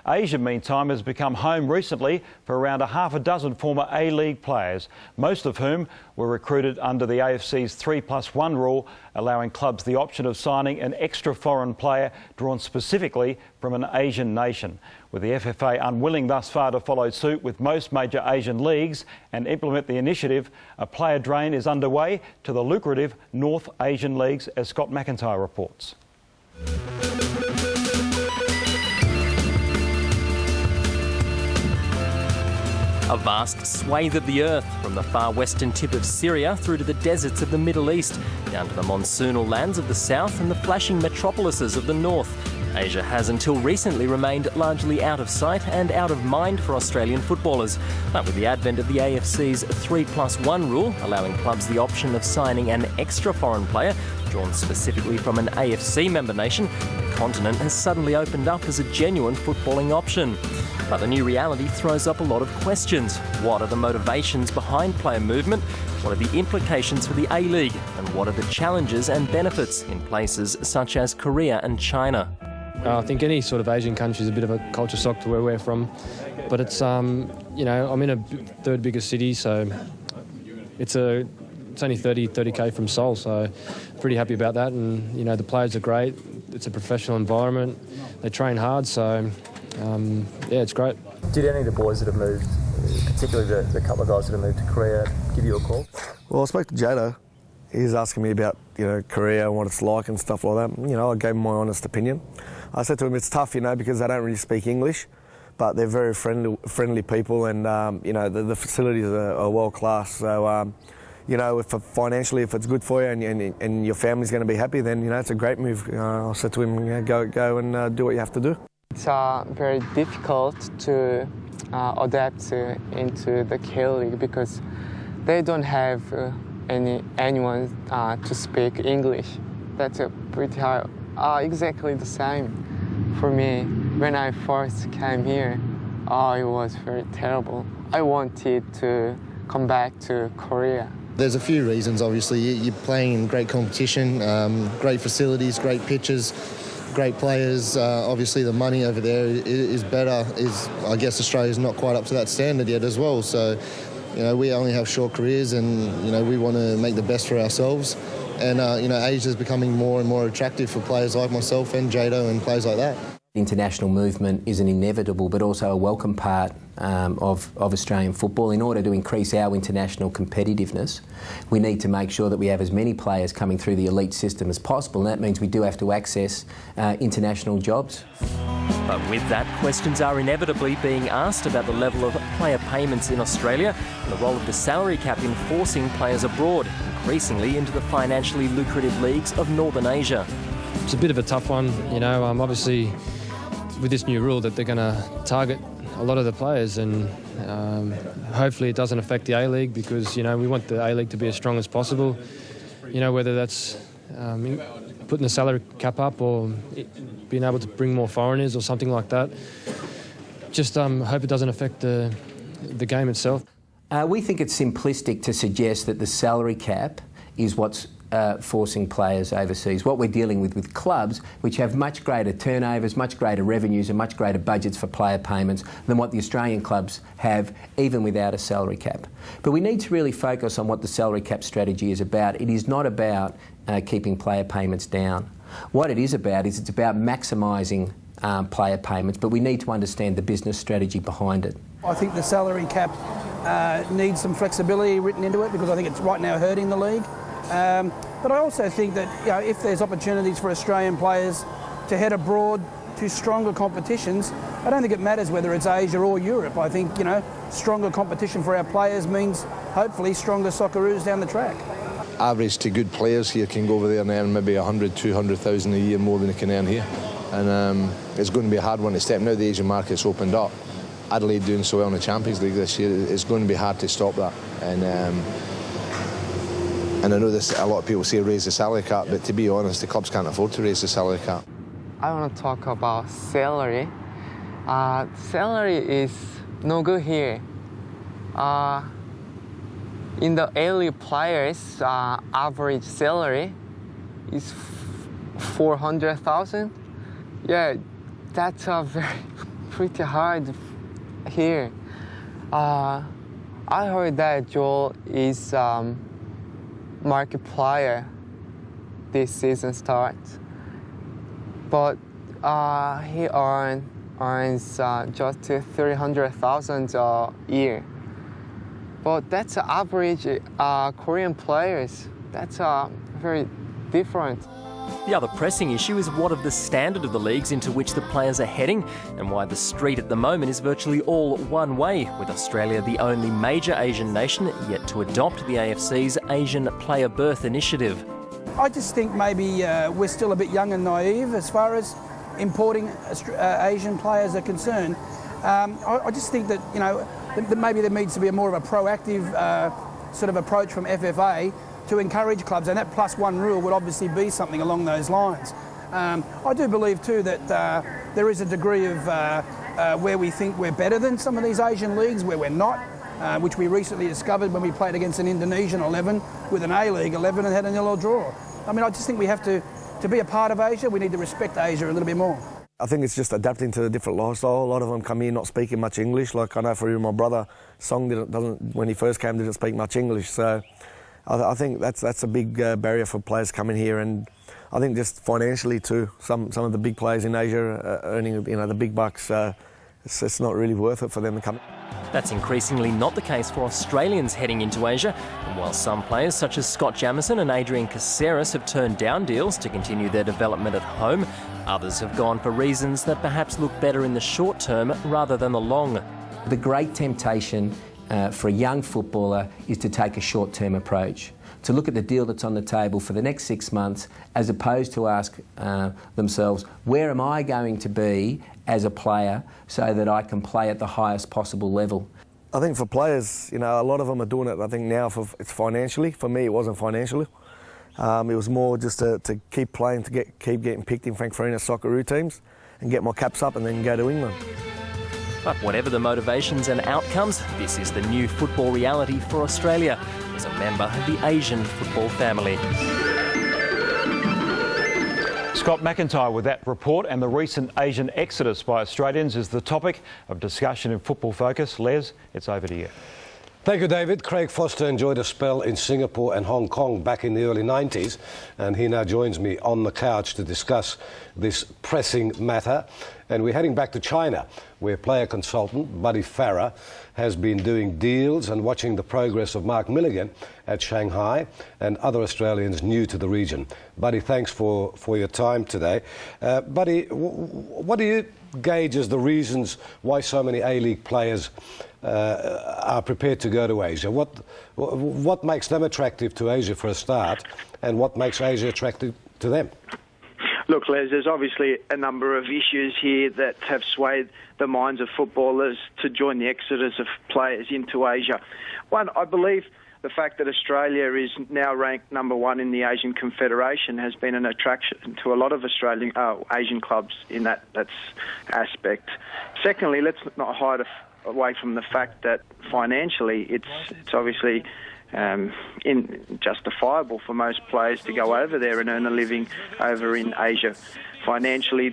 Asia, meantime, has become home recently for around a half a dozen former A-League players, most of whom were recruited under the AFC's 3+1 rule, allowing clubs the option of signing an extra foreign player drawn specifically from an Asian nation. With the FFA unwilling thus far to follow suit with most major Asian leagues and implement the initiative, a player drain is underway to the lucrative North Asian leagues, as Scott McIntyre reports. A vast swathe of the earth, from the far western tip of Syria through to the deserts of the Middle East, down to the monsoonal lands of the south and the flashing metropolises of the north. Asia has until recently remained largely out of sight and out of mind for Australian footballers. But with the advent of the AFC's 3+1 rule, allowing clubs the option of signing an extra foreign player drawn specifically from an AFC member nation, the continent has suddenly opened up as a genuine footballing option. But the new reality throws up a lot of questions. What are the motivations behind player movement? What are the implications for the A-League? And what are the challenges and benefits in places such as Korea and China? I think any sort of Asian country is a bit of a culture shock to where we're from. But it's, you know, I'm in a third biggest city, so it's only 30k from Seoul, so pretty happy about that. And, you know, the players are great. It's a professional environment. They train hard, so, yeah, it's great. Did any of the boys that have moved, particularly the couple of guys that have moved to Korea, give you a call? Well, I spoke to Jado. He was asking me about, you know, Korea and what it's like and stuff like that. You know, I gave him my honest opinion. I said to him, it's tough, you know, because they don't really speak English, but they're very friendly people, and, you know, the facilities are world class. So, you know, if financially, if it's good for you and your family's going to be happy, then, you know, it's a great move. I said to him, you know, go and do what you have to do. It's very difficult to adapt into the K-League because they don't have anyone to speak English. That's a pretty hard. Exactly the same for me. When I first came here, it was very terrible. I wanted to come back to Korea. There's a few reasons, obviously. You're playing in great competition, great facilities, great pitches, great players. Obviously the money over there is better. I guess Australia's not quite up to that standard yet as well. So, you know, we only have short careers, and, you know, we want to make the best for ourselves. And, you know, Asia's becoming more and more attractive for players like myself and Jado and players like that. International movement is an inevitable but also a welcome part of Australian football. In order to increase our international competitiveness, we need to make sure that we have as many players coming through the elite system as possible, and that means we do have to access international jobs. But with that, questions are inevitably being asked about the level of player payments in Australia and the role of the salary cap in forcing players abroad, increasingly into the financially lucrative leagues of Northern Asia. It's a bit of a tough one, you know, obviously with this new rule that they're going to target a lot of the players, and hopefully it doesn't affect the A-League, because, you know, we want the A-League to be as strong as possible, you know, whether that's putting the salary cap up or being able to bring more foreigners or something like that. Just hope it doesn't affect the game itself. We think it's simplistic to suggest that the salary cap is what's forcing players overseas. What we're dealing with clubs which have much greater turnovers, much greater revenues and much greater budgets for player payments than what the Australian clubs have, even without a salary cap. But we need to really focus on what the salary cap strategy is about. It is not about keeping player payments down. What it is about is it's about maximising player payments, but we need to understand the business strategy behind it. I think the salary cap needs some flexibility written into it, because I think it's right now hurting the league. But I also think that, you know, if there's opportunities for Australian players to head abroad to stronger competitions, I don't think it matters whether it's Asia or Europe. I think, you know, stronger competition for our players means hopefully stronger Socceroos down the track. Average to good players here can go over there and earn maybe 100, 200,000 a year more than they can earn here. And it's going to be a hard one to step. Now the Asian market's opened up, Adelaide doing so well in the Champions League this year, it's going to be hard to stop that. And I know this, a lot of people say raise the salary cap, but to be honest, the clubs can't afford to raise the salary cap. I want to talk about salary. Salary is no good here. In the A-League players, average salary is 400,000. Yeah, that's a very pretty hard here. I heard that Joel is market player this season start, but he earns just $300,000 a year. But that's average Korean players. That's very different. The other pressing issue is what of the standard of the leagues into which the players are heading, and why the street at the moment is virtually all one way, with Australia the only major Asian nation yet to adopt the AFC's Asian Player Birth Initiative. I just think maybe we're still a bit young and naive as far as importing Asian players are concerned. I just think that, you know, that maybe there needs to be more of a proactive sort of approach from FFA to encourage clubs, and that +1 rule would obviously be something along those lines. I do believe too that there is a degree of where we think we're better than some of these Asian leagues, where we're not, which we recently discovered when we played against an Indonesian 11 with an A-League 11 and had a 0-0 draw. I mean, I just think we have to be a part of Asia, we need to respect Asia a little bit more. I think it's just adapting to the different lifestyle. A lot of them come here not speaking much English. Like I know for my brother, Song when he first came didn't speak much English. So I think that's a big barrier for players coming here, and I think just financially too. Some of the big players in Asia are earning the big bucks. It's not really worth it for them to come. That's increasingly not the case for Australians heading into Asia, and while some players such as Scott Jamieson and Adrian Caceres have turned down deals to continue their development at home, others have gone for reasons that perhaps look better in the short term rather than the long. The great temptation for a young footballer is to take a short-term approach, to look at the deal that's on the table for the next 6 months, as opposed to ask themselves, where am I going to be as a player so that I can play at the highest possible level? I think for players, a lot of them are doing it, I think now it's financially. For me, it wasn't financially. It was more just to keep playing, to keep getting picked in Frank Farina's Socceroo teams and get my caps up and then go to England. But whatever the motivations and outcomes, this is the new football reality for Australia as a member of the Asian football family. Scott McIntyre with that report, and the recent Asian exodus by Australians is the topic of discussion in Football Focus. Les, it's over to you. Thank you, David. Craig Foster enjoyed a spell in Singapore and Hong Kong back in the early 90s, and he now joins me on the couch to discuss this pressing matter. And we're heading back to China, where player consultant Buddy Farah has been doing deals and watching the progress of Mark Milligan at Shanghai and other Australians new to the region. Buddy, thanks for your time today. Buddy, what do you gauge as the reasons why so many A-League players are prepared to go to Asia? What makes them attractive to Asia for a start, and what makes Asia attractive to them? Look, Les, there's obviously a number of issues here that have swayed the minds of footballers to join the exodus of players into Asia. One, I believe the fact that Australia is now ranked #1 in the Asian Confederation has been an attraction to a lot of Asian clubs in that aspect. Secondly, let's not hide away from the fact that financially it's obviously justifiable for most players to go over there and earn a living over in Asia. Financially,